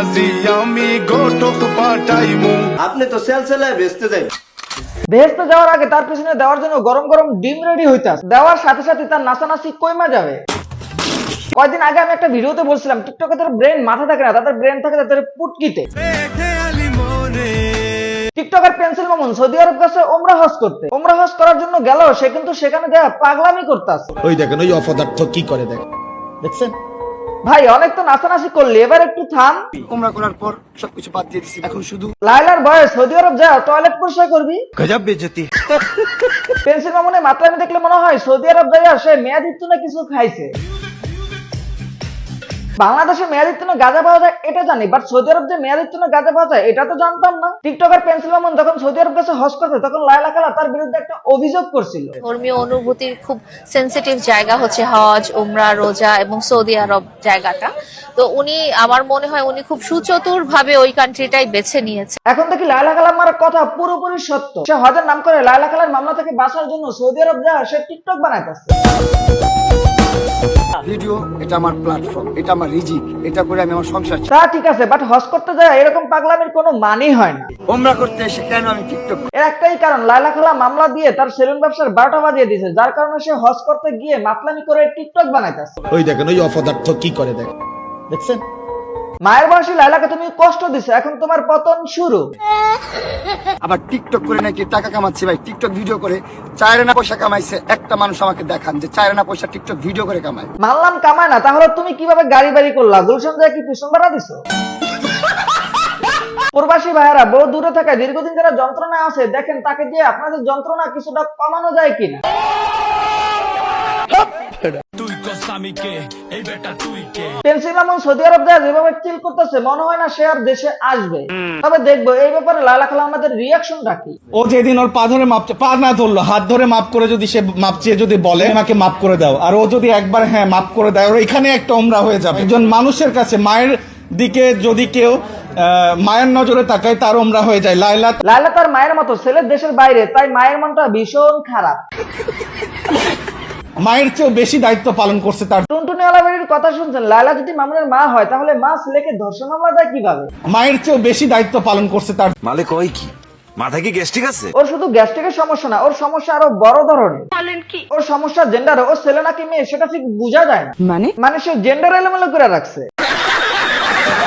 আজি আমি গোটক পাঠাইমু। আপনি তো সেলসেলায় বেচতে যাই। বেহেস্তে যাওয়ার আগে তার পিছনে দেওয়ার জন্য গরম গরম ডিম রেডি হইতাছে, দেওয়ার সাথে সাথে তার নাচানাচি কইমা যাবে। কয়েকদিন আগে আমি একটা ভিডিওতে বলছিলাম টিকটকে তাদের ব্রেন মাথা থাকে না, তাদের ব্রেন থাকে তাদের পুটকিতে। টিকটকের পেন্সিল মামুন সৌদি আরব গেছে ওমরা হজ করতে। ওমরা হজ করার জন্য গেল, সে কিন্তু সেখানে দেয়া পাগলামি করতেছে। ওই দেখেন ওই অপদার্থ কি করে দেখছেন ভাই অনেক তো নাচানাচি করলি, এবার একটু থাম। ওমরা করার পর সবকিছু বাদ দিয়ে দিছি, এখন শুধু লাইলার বয়স, সৌদি আরব যা টয়লেট পরিষ্কার করবি। গজব বেজতি। পেন্সিল মামুনের মাত্রামি দেখলে মনে হয় সৌদি আরব যাইয়া সে মেয়াদিত্ব না কিছু খাইছে। বাংলাদেশে মেয়াদিত্ব না গাঁজা পাওয়া যায় এটা জানি, বাট সৌদি আরব যে মেয়াদিত্ব না গাঁজা পাওয়া যায় এটা তো জানতাম না। টিকটকের পেন্সিল মামুন যখন সৌদি আরব গেছে হজ করতে, তখন লায়লা খালা তার বিরুদ্ধে একটা অভিযোগ করছিল। ধর্মীয় অনুভূতির খুব সেনসিটিভ জায়গা হচ্ছে হজ, উমরা, রোজা এবং সৌদি আরব জায়গাটা। তো উনি, আমার মনে হয় উনি খুব সুচতুর ভাবে ওই কান্ট্রিটাই বেছে নিয়েছে। এখন থেকে লায়লা খালার কথা পুরোপুরি সত্য। সে হজের নাম করে লায়লা খালার মামলা থেকে বাঁচার জন্য সৌদি আরব যা সে টিকটক বানাইতেছে। ভিডিও, এটা আমার প্ল্যাটফর্ম, এটা আমার রিজিক, এটা করে আমি আমার সংসার তা ঠিক আছে, বাট হজ করতে যায় এরকম পাগলামির কোনো মানেই হয় না। ওমরা করতে এসে কেন আমি টিকটক এর একটাই কারণ, লায়লা খালা মামলা দিয়ে তার সেলুন ব্যবসার 12টা বাজিয়ে দিয়েছে, যার কারণে সে হজ করতে গিয়ে মাতলামি করে টিকটক বানাইতেছে। ওই দেখেন ওই অপদার্থ কি করে দেখছেন। মায়ের বয়সী লায়লাকে তুমি কষ্ট দিছো, এখন তোমার পতন শুরু। আবার টিকটক করে নাকি টাকা কামাচ্ছে। ভাই টিকটক ভিডিও করে 4 আনা পয়সা কামাইছে, একটা মানুষ আমাকে দেখান যে 4 আনা পয়সা টিকটক ভিডিও করে কামায়। মানলাম কামায় না, তাহলে তুমি কিভাবে গাড়ি বাড়ি করলা? গুলশান যায় কি পিছন ভাড়া দিছো? প্রবাসী ভাইয়েরা বহু দূরে থাকায় দীর্ঘদিন যারা যন্ত্রণা আছে, দেখেন তাকে দিয়ে আপনাদের যন্ত্রণা কিছুটা কমানো যায় কিনা। পেন্সিল মামুন সৌদি আরব যায় যেভাবে চিল করতেছে, মনে হয় না সে আর দেশে আসবে। তবে দেখবো এই ব্যাপারে লায়লা খালা আমাদের রিয়াকশনটা কি। ও যেদিন ওর পা ধরে পা না ধরলো, হাত ধরে মাপ করে যদি সে মাপ চেয়ে যদি বলে আমাকে মাপ করে দাও, আর ও যদি একবার হ্যাঁ মাপ করে দেয়, ওর এখানে একটা ওমরা হয়ে যাবে। একজন মানুষের কাছে মায়ের দিকে যদি কেউ মায়ের নজরে তাকায়, তার ওমরা হয়ে যায়। লায়লা তার মায়ের মতো ছেলের দেশের বাইরে, তাই মায়ের মনটা ভীষণ খারাপ। মায়ের চেয়েও বেশি দায়িত্ব পালন করছে তার। টুনটুনিওয়ালা বাড়ির কথা শুনছেন, লায়লা যদি মামুনের মা হয় তাহলে মা ছেলেকে ধর্ষণ মামলা দেয় কিভাবে? মায়ের চেয়েও বেশি দায়িত্ব পালন করছে তার। মালিক ওই কি মাথা কি গ্যাস্ট্রিক আছে? ওর শুধু গ্যাস্ট্রিকের সমস্যা না, ওর সমস্যা আরো বড় ধরনের। ওর সমস্যা জেন্ডারে, ও ছেলে নাকি মেয়ে সেটা ঠিক বোঝা যায় না। মানে সে জেন্ডার এলোমেলো করে রাখছে।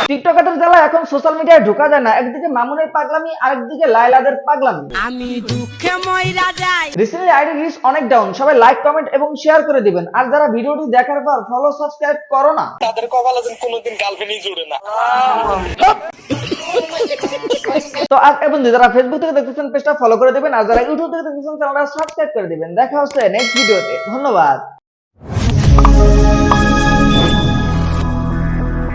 টিকটকারদের জ্বালা এখন সোশ্যাল মিডিয়ায় ঢোকা যায় না, একদিকে মামুনের পাগলামি, আরেকদিকে লায়লাদের পাগলামি। আমি দুঃখে মইরা যাই। রিসেন্টলি আইডি রিচ অনেক ডাউন, সবাই লাইক, কমেন্ট এবং শেয়ার করে দিবেন। আর যারা ভিডিওটি দেখার পর ফলো, সাবস্ক্রাইব করো না, তাদের কপালে যেন কোনোদিন গার্লফ্রেন্ডই জুড়ে না। তো আজ এবং যারা ফেসবুক থেকে দেখতেছেন পেজটা ফলো করে দিবেন, আর যারা ইউটিউব থেকে দেখতেছেন চ্যানেলটা সাবস্ক্রাইব করে দিবেন। দেখা হচ্ছে নেক্সট ভিডিওতে। ধন্যবাদ।